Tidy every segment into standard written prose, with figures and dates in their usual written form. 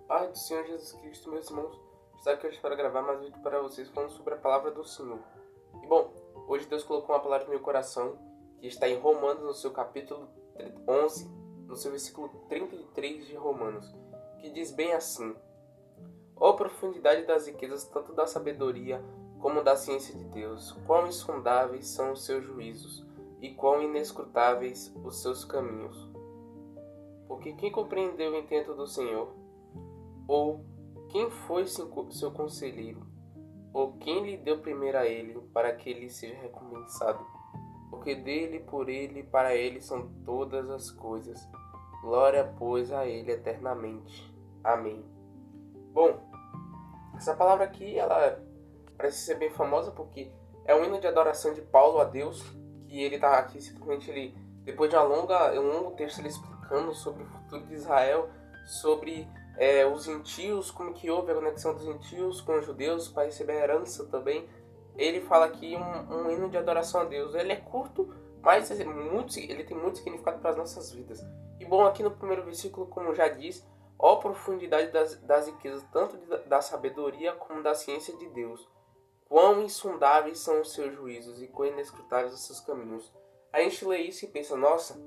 Pai do Senhor Jesus Cristo, meus irmãos, estou aqui hoje para gravar mais um vídeo para vocês falando sobre a palavra do Senhor. E bom, hoje Deus colocou uma palavra no meu coração que está em Romanos, no seu capítulo 11, no seu versículo 33 de Romanos, que diz bem assim: Ó profundidade das riquezas, tanto da sabedoria como da ciência de Deus, quão insondáveis são os seus juízos e quão inescrutáveis os seus caminhos. Porque quem compreendeu o intento do Senhor? Ou quem foi seu conselheiro? Ou quem lhe deu primeiro a ele, para que ele seja recompensado? Porque dele, por ele e para ele são todas as coisas. Glória, pois, a ele eternamente. Amém. Bom, essa palavra aqui, ela parece ser bem famosa porque é um hino de adoração de Paulo a Deus, que ele está aqui simplesmente, depois de um longo texto, ele explicando sobre o futuro de Israel, sobre os gentios, como que houve a conexão dos gentios com os judeus para receber a herança também. Ele fala aqui um hino de adoração a Deus. Ele é curto, mas ele tem muito significado para as nossas vidas. E bom, aqui no primeiro versículo, como já diz, ó profundidade das riquezas, tanto da sabedoria como da ciência de Deus. Quão insondáveis são os seus juízos e quão inescrutáveis os seus caminhos. A gente lê isso e pensa, nossa,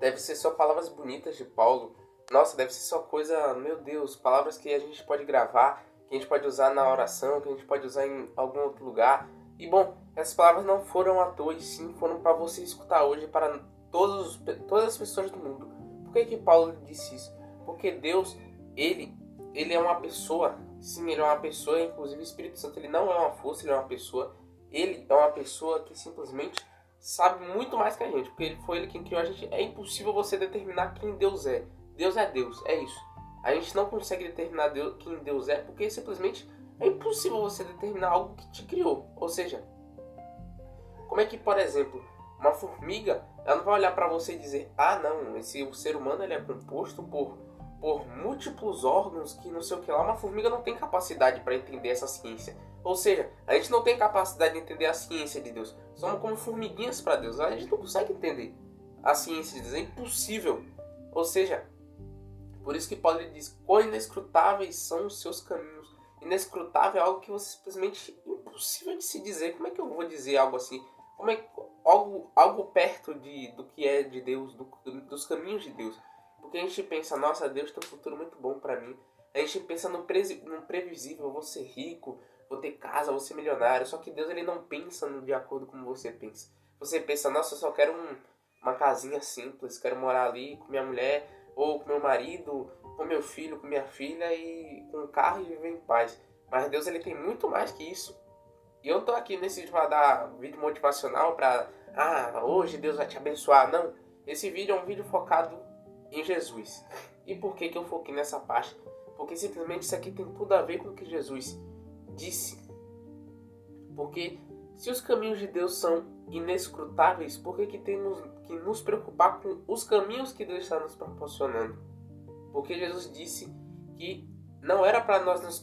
deve ser só palavras bonitas de Paulo. Nossa, deve ser só coisa, meu Deus, palavras que a gente pode gravar, que a gente pode usar na oração, que a gente pode usar em algum outro lugar. E bom, essas palavras não foram à toa, e sim foram para você escutar hoje, para todas as pessoas do mundo. Por que Paulo disse isso? Porque Deus, ele é uma pessoa. Sim, ele é uma pessoa, inclusive o Espírito Santo, ele não é uma força, ele é uma pessoa. Ele é uma pessoa que simplesmente sabe muito mais que a gente, porque foi ele quem criou a gente. É impossível você determinar quem Deus é. Deus é Deus, é isso. A gente não consegue determinar quem Deus é, porque simplesmente é impossível você determinar algo que te criou. Ou seja, como é que, por exemplo, uma formiga, ela não vai olhar para você e dizer, ah não, o ser humano ele é composto por múltiplos órgãos que não sei o que lá. Uma formiga não tem capacidade para entender essa ciência. Ou seja, a gente não tem capacidade de entender a ciência de Deus. Somos como formiguinhas para Deus. A gente não consegue entender a ciência de Deus. É impossível. Ou seja, por isso que Paulo diz, quão inescrutáveis são os seus caminhos. Inescrutável é algo que você simplesmente impossível de se dizer. Como é que eu vou dizer algo assim? Como é algo perto do que é de Deus, dos caminhos de Deus? Porque a gente pensa, nossa, Deus tem um futuro muito bom pra mim. A gente pensa no previsível, eu vou ser rico, vou ter casa, vou ser milionário. Só que Deus ele não pensa de acordo com você pensa. Você pensa, nossa, eu só quero uma casinha simples, quero morar ali com minha mulher, ou com meu marido, com meu filho, com minha filha, e com um carro e viver em paz. Mas Deus ele tem muito mais que isso. E eu não tô aqui nesse vídeo pra dar vídeo motivacional pra, hoje Deus vai te abençoar. Não, esse vídeo é um vídeo focado em Jesus. E por que eu foquei nessa parte? Porque simplesmente isso aqui tem tudo a ver com o que Jesus disse. Porque se os caminhos de Deus são inescrutáveis, por que temos que nos preocupar com os caminhos que Deus está nos proporcionando? Porque Jesus disse que não era para nós nos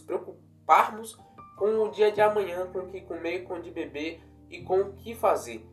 preocuparmos com o dia de amanhã, com o que comer, com o de beber e com o que fazer.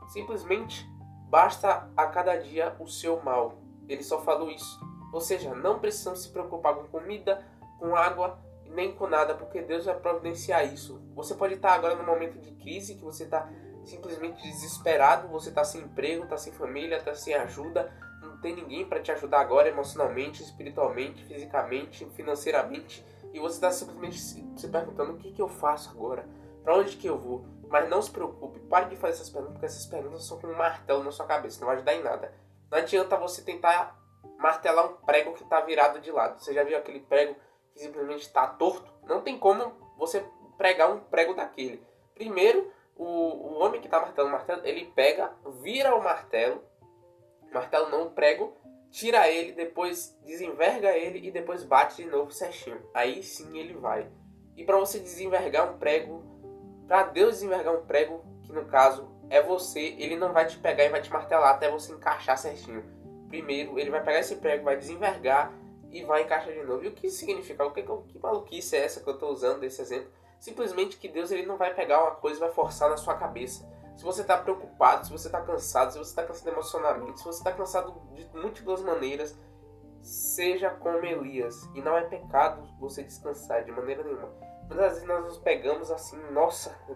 Simplesmente basta a cada dia o seu mal. Ele só falou isso. Ou seja, não precisamos se preocupar com comida, com água, nem com nada, porque Deus vai providenciar isso. Você pode estar agora num momento de crise, que você está simplesmente desesperado, você está sem emprego, está sem família, está sem ajuda, não tem ninguém para te ajudar agora emocionalmente, espiritualmente, fisicamente, financeiramente, e você está simplesmente se perguntando o que eu faço agora, para onde que eu vou? Mas não se preocupe, pare de fazer essas perguntas, porque essas perguntas são como um martelo na sua cabeça, não vai ajudar em nada. Não adianta você tentar martelar um prego que está virado de lado. Você já viu aquele prego que simplesmente está torto? Não tem como você pregar um prego daquele. Primeiro, o homem que está martelando o martelo, ele pega, vira o martelo não, o prego, tira ele, depois desenverga ele e depois bate de novo certinho. Aí sim ele vai. E para você desenvergar um prego, para Deus desenvergar um prego, que no caso é você, ele não vai te pegar e vai te martelar até você encaixar certinho. Primeiro, ele vai pegar esse prego, vai desenvergar e vai encaixar de novo. E o que isso significa? Que maluquice é essa que eu estou usando desse exemplo? Simplesmente que Deus ele não vai pegar uma coisa e vai forçar na sua cabeça. Se você está preocupado, se você está cansado, se você está cansado emocionalmente, se você está cansado de múltiplas maneiras, seja como Elias. E não é pecado você descansar de maneira nenhuma. Muitas vezes nós nos pegamos assim, nossa, eu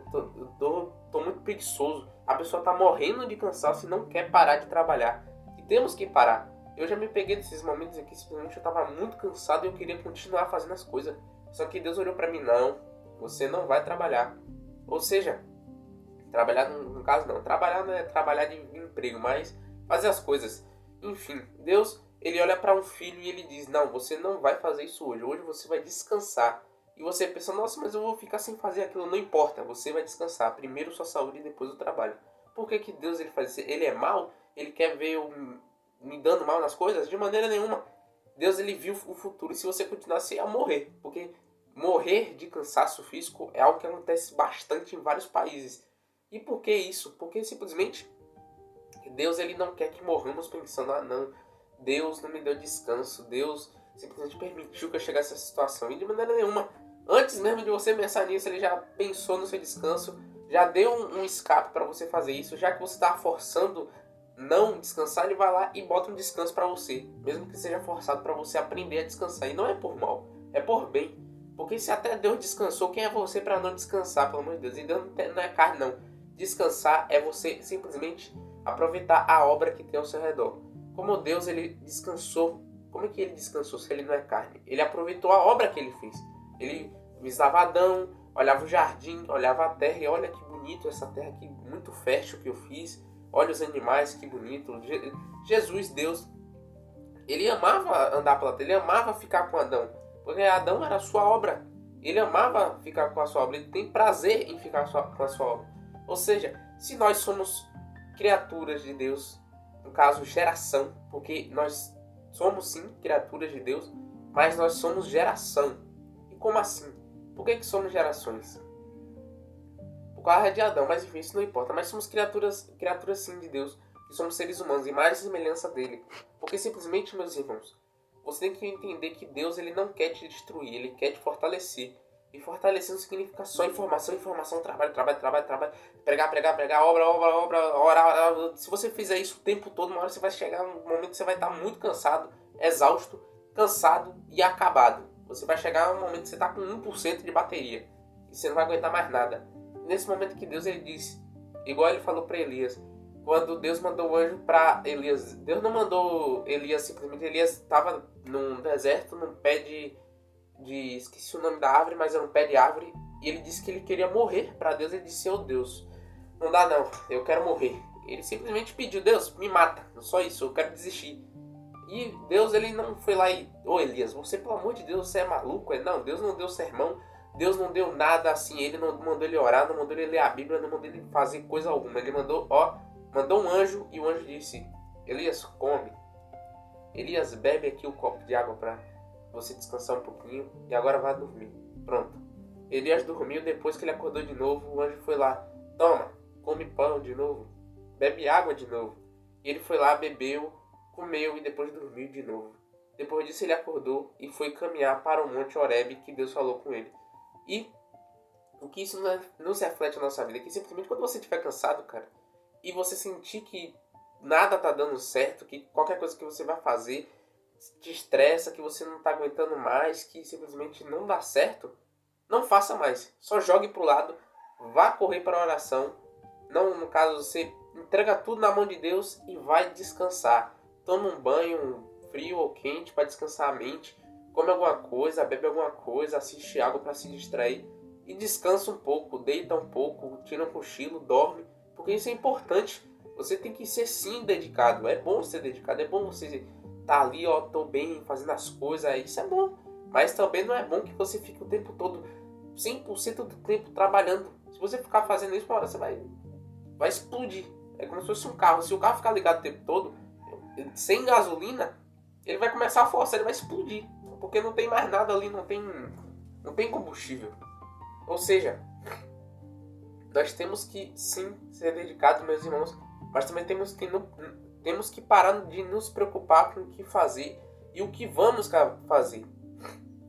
tô muito preguiçoso. A pessoa tá morrendo de cansaço e não quer parar de trabalhar. E temos que parar. Eu já me peguei nesses momentos aqui, simplesmente eu tava muito cansado e eu queria continuar fazendo as coisas. Só que Deus olhou pra mim, não, você não vai trabalhar. Ou seja, trabalhar no caso não, trabalhar não é trabalhar de emprego, mas fazer as coisas. Enfim, Deus, ele olha para um filho e ele diz, não, você não vai fazer isso hoje, hoje você vai descansar. E você pensa, nossa, mas eu vou ficar sem fazer aquilo. Não importa, você vai descansar. Primeiro sua saúde e depois o trabalho. Por que Deus ele faz isso? Ele é mau? Ele quer ver eu me dando mal nas coisas? De maneira nenhuma. Deus ele viu o futuro e se você continuar assim, ia morrer. Porque morrer de cansaço físico é algo que acontece bastante em vários países. E por que isso? Porque simplesmente Deus ele não quer que morramos pensando, ah não, Deus não me deu descanso, Deus simplesmente permitiu que eu chegasse a essa situação. E de maneira nenhuma, antes mesmo de você pensar nisso, ele já pensou no seu descanso, já deu um escape para você fazer isso, já que você está forçando não descansar, ele vai lá e bota um descanso para você, mesmo que seja forçado para você aprender a descansar. E não é por mal, é por bem. Porque se até Deus descansou, quem é você para não descansar, pelo amor de Deus? E Deus não é carne, não. Descansar é você simplesmente aproveitar a obra que tem ao seu redor. Como Deus ele descansou, como é que ele descansou se ele não é carne? Ele aproveitou a obra que ele fez. Ele visitava Adão, olhava o jardim, olhava a terra e olha que bonito essa terra aqui, muito fértil que eu fiz. Olha os animais, que bonito. Jesus, Deus, ele amava andar pela terra, ele amava ficar com Adão. Porque Adão era a sua obra. Ele amava ficar com a sua obra, ele tem prazer em ficar com a sua obra. Ou seja, se nós somos criaturas de Deus, no caso geração, porque nós somos sim criaturas de Deus, mas nós somos geração. E como assim? Por que somos gerações? Por causa de Adão, mas enfim, isso não importa. Mas somos criaturas sim de Deus, que somos seres humanos, imagem e semelhança dele. Porque simplesmente, meus irmãos, você tem que entender que Deus ele não quer te destruir, ele quer te fortalecer. E fortalecer não significa só informação, trabalho, pregar, obra. Se você fizer isso o tempo todo, uma hora você vai chegar num momento que você vai estar muito cansado, exausto, cansado e acabado. Você vai chegar num momento que você está com 1% de bateria. E você não vai aguentar mais nada. Nesse momento que Deus ele disse, igual ele falou para Elias, quando Deus mandou o anjo para Elias, Deus não mandou Elias simplesmente, Elias estava num deserto, num pé de esqueci o nome da árvore, mas era um pé de árvore, e ele disse que ele queria morrer para Deus. Ele disse, Deus, não dá não, eu quero morrer. Ele simplesmente pediu, Deus, me mata, só isso, eu quero desistir. E Deus ele não foi lá e, Elias, você pelo amor de Deus, você é maluco? Não, Deus não deu sermão, Deus não deu nada assim, ele não mandou ele orar, não mandou ele ler a Bíblia, não mandou ele fazer coisa alguma. Ele mandou um anjo, e o anjo disse, Elias, come. Elias, bebe aqui o copo de água para você descansar um pouquinho e agora vai dormir. Pronto. Elias dormiu, depois que ele acordou de novo, o anjo foi lá, toma, come pão de novo, bebe água de novo. E ele foi lá, bebeu, comeu e depois dormiu de novo. Depois disso ele acordou e foi caminhar para o Monte Horebe que Deus falou com ele. E o que isso não se reflete na nossa vida? Que simplesmente quando você estiver cansado, cara, e você sentir que nada tá dando certo, que qualquer coisa que você vai fazer te estressa, que você não tá aguentando mais, que simplesmente não dá certo, não faça mais. Só jogue pro lado, vá correr para a oração. Não, no caso, você entrega tudo na mão de Deus e vai descansar. Toma um banho frio ou quente para descansar a mente. Come alguma coisa, bebe alguma coisa, assiste algo para se distrair. E descansa um pouco, deita um pouco, tira um cochilo, dorme. Porque isso é importante. Você tem que ser sim dedicado. É bom ser dedicado, é bom você tá ali, tô bem, fazendo as coisas, isso é bom. Mas também não é bom que você fique o tempo todo, 100% do tempo trabalhando. Se você ficar fazendo isso, uma hora você vai explodir. É como se fosse um carro. Se o carro ficar ligado o tempo todo, sem gasolina, ele vai começar a forçar, ele vai explodir. Porque não tem mais nada ali, não tem combustível. Ou seja, nós temos que sim ser dedicados, meus irmãos, mas também temos que parar de nos preocupar com o que fazer e o que vamos fazer.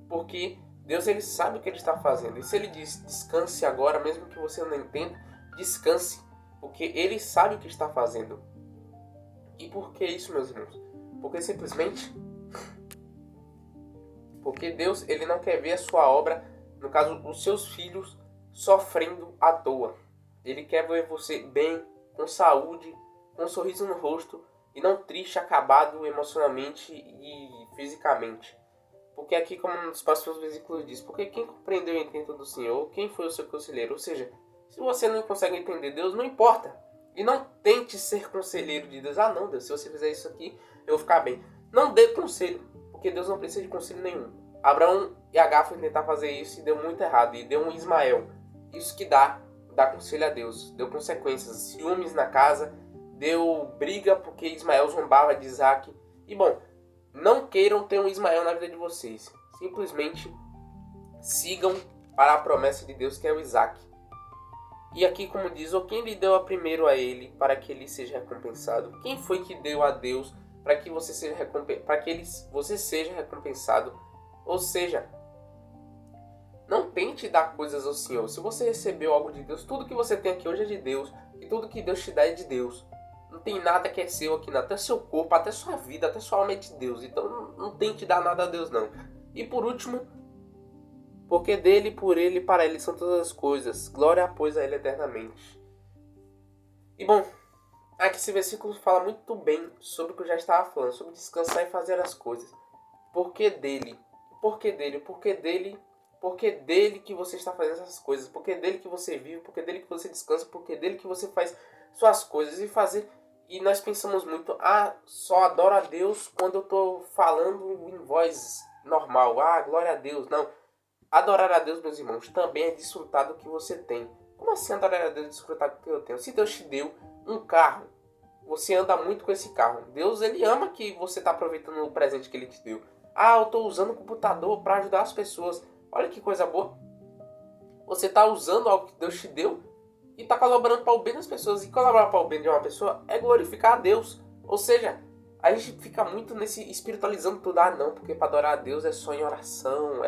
Porque Deus ele sabe o que ele está fazendo. E se ele diz descanse agora, mesmo que você não entenda, descanse. Porque ele sabe o que está fazendo. E por que isso, meus irmãos? Porque simplesmente Porque Deus, ele não quer ver a sua obra, no caso, os seus filhos, sofrendo à toa. Ele quer ver você bem, com saúde, com um sorriso no rosto, e não triste, acabado emocionalmente e fisicamente. Porque aqui, como nos próximos versículos diz, porque quem compreendeu o intento do Senhor, quem foi o seu conselheiro? Ou seja, se você não consegue entender Deus, não importa. E não tente ser conselheiro de Deus. Ah não, Deus, se você fizer isso aqui, eu vou ficar bem. Não dê conselho, porque Deus não precisa de conselho nenhum. Abraão e Agar foram tentar fazer isso e deu muito errado. E deu um Ismael. Isso que dá conselho a Deus. Deu consequências, ciúmes na casa, deu briga porque Ismael zombava de Isaac. E bom, não queiram ter um Ismael na vida de vocês. Simplesmente sigam para a promessa de Deus, que é o Isaac. E aqui, como diz, ou quem lhe deu a primeiro a ele para que ele seja recompensado? Quem foi que deu a Deus para que você seja você seja recompensado? Ou seja, não tente dar coisas ao Senhor. Se você recebeu algo de Deus, tudo que você tem aqui hoje é de Deus. E tudo que Deus te dá é de Deus. Não tem nada que é seu aqui, não. Até seu corpo, até sua vida, até sua alma é de Deus. Então não tente dar nada a Deus, não. E por último, porque dele, por ele e para ele são todas as coisas. Glória, pois, a ele eternamente. E bom, aqui esse versículo fala muito bem sobre o que eu já estava falando. Sobre descansar e fazer as coisas. Porque dele, porque dele, porque dele... Porque dele que você está fazendo essas coisas. Porque dele que você vive. Porque dele que você descansa. Porque dele que você faz suas coisas. E nós pensamos muito. Só adoro a Deus quando eu estou falando em voz normal. Glória a Deus. Não. Adorar a Deus, meus irmãos, também é desfrutar do que você tem. Como assim adorar a Deus e desfrutar do que eu tenho? Se Deus te deu um carro, você anda muito com esse carro. Deus, ele ama que você está aproveitando o presente que ele te deu. Eu estou usando o computador para ajudar as pessoas. Olha que coisa boa. Você está usando algo que Deus te deu e está colaborando para o bem das pessoas. E colaborar para o bem de uma pessoa é glorificar a Deus. Ou seja, a gente fica muito nesse espiritualizando tudo. Não, porque para adorar a Deus é só em oração,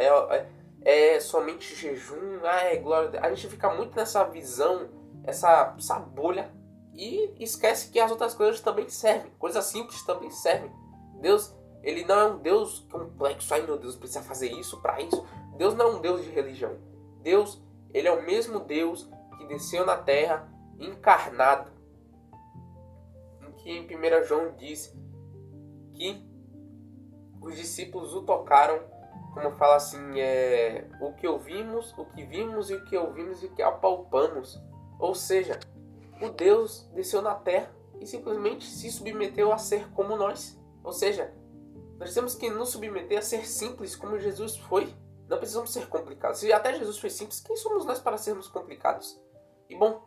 é somente jejum, é glória. A gente fica muito nessa visão, essa bolha, e esquece que as outras coisas também servem. Coisas simples também servem. Deus, ele não é um Deus complexo. Meu Deus, precisa fazer isso para isso. Deus não é um Deus de religião. Deus, ele é o mesmo Deus que desceu na terra encarnado. Em que em 1 João diz que os discípulos o tocaram, como fala assim, o que ouvimos, o que vimos e o que ouvimos e o que apalpamos. Ou seja, o Deus desceu na terra e simplesmente se submeteu a ser como nós. Ou seja, nós temos que nos submeter a ser simples como Jesus foi. Não precisamos ser complicados. Se até Jesus foi simples, quem somos nós para sermos complicados? E bom,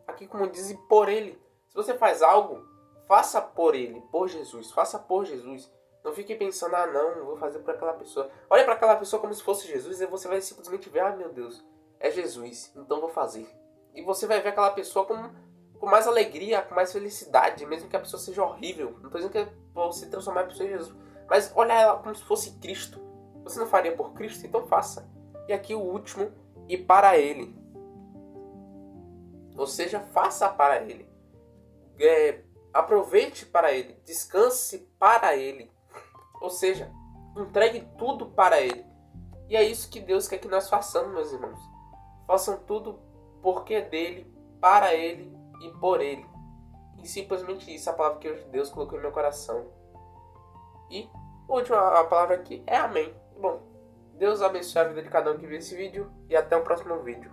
aqui como diz, por ele. Se você faz algo, faça por ele, por Jesus. Faça por Jesus. Não fique pensando, não vou fazer por aquela pessoa. Olha para aquela pessoa como se fosse Jesus e você vai simplesmente ver, meu Deus, é Jesus, então vou fazer. E você vai ver aquela pessoa com mais alegria, com mais felicidade, mesmo que a pessoa seja horrível. Não estou dizendo que é para você transformar a pessoa em Jesus, mas olha ela como se fosse Cristo. Você não faria por Cristo? Então faça. E aqui o último, e para ele. Ou seja, faça para ele. Aproveite para ele. Descanse para ele. Ou seja, entregue tudo para ele. E é isso que Deus quer que nós façamos, meus irmãos. Façam tudo porque é dele, para ele e por ele. E simplesmente isso, a palavra que Deus colocou em meu coração. E a última palavra aqui é amém. Bom, Deus abençoe a vida de cada um que viu esse vídeo e até o próximo vídeo.